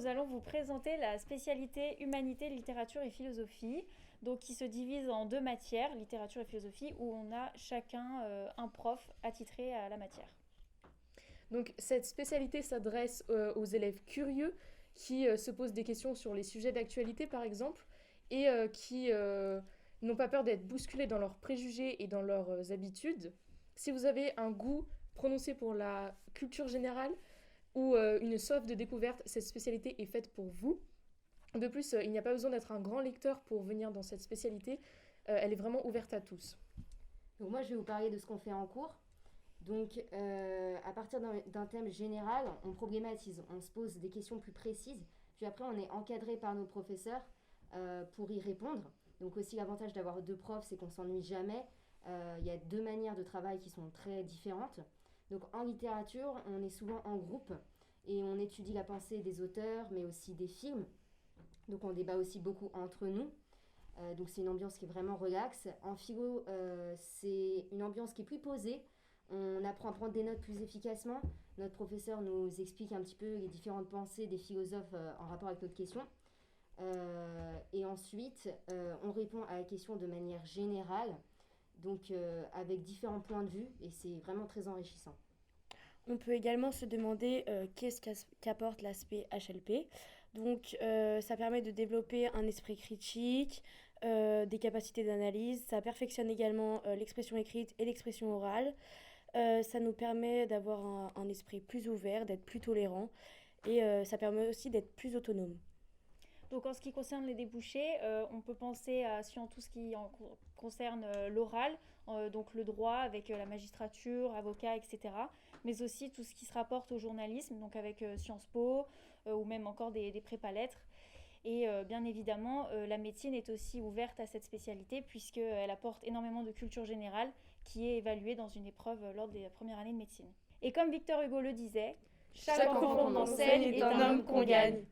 nous allons vous présenter la spécialité Humanité, Littérature et Philosophie, donc qui se divise en 2 matières, littérature et philosophie, où on a chacun un prof attitré à la matière. Donc cette spécialité s'adresse aux élèves curieux qui se posent des questions sur les sujets d'actualité par exemple et qui n'ont pas peur d'être bousculés dans leurs préjugés et dans leurs habitudes. Si vous avez un goût prononcé pour la culture générale ou une soif de découverte, cette spécialité est faite pour vous. De plus, il n'y a pas besoin d'être un grand lecteur pour venir dans cette spécialité. Elle est vraiment ouverte à tous. Donc moi, je vais vous parler de ce qu'on fait en cours. Donc, à partir d'un thème général, on problématise, on se pose des questions plus précises. Puis après, on est encadré par nos professeurs pour y répondre. Donc aussi, l'avantage d'avoir 2 profs, c'est qu'on ne s'ennuie jamais. Il y a 2 manières de travail qui sont très différentes. Donc en littérature, on est souvent en groupe et on étudie la pensée des auteurs, mais aussi des films. Donc on débat aussi beaucoup entre nous. Donc c'est une ambiance qui est vraiment relaxe. En philo, c'est une ambiance qui est plus posée. On apprend à prendre des notes plus efficacement. Notre professeur nous explique un petit peu les différentes pensées des philosophes en rapport avec notre question. Et ensuite, on répond à la question de manière générale, donc avec différents points de vue, et c'est vraiment très enrichissant. On peut également se demander qu'est-ce qu'apporte l'aspect HLP. Donc, ça permet de développer un esprit critique, des capacités d'analyse. Ça perfectionne également l'expression écrite et l'expression orale. Ça nous permet d'avoir un esprit plus ouvert, d'être plus tolérant. Et ça permet aussi d'être plus autonome. Donc en ce qui concerne les débouchés, on peut penser à tout ce qui concerne l'oral, donc le droit avec la magistrature, avocat, etc. Mais aussi tout ce qui se rapporte au journalisme, donc avec Sciences Po ou même encore des prépas lettres. Et bien évidemment, la médecine est aussi ouverte à cette spécialité puisqu'elle apporte énormément de culture générale qui est évaluée dans une épreuve lors des premières années de médecine. Et comme Victor Hugo le disait, chaque enfant qu'on enseigne est un homme qu'on gagne.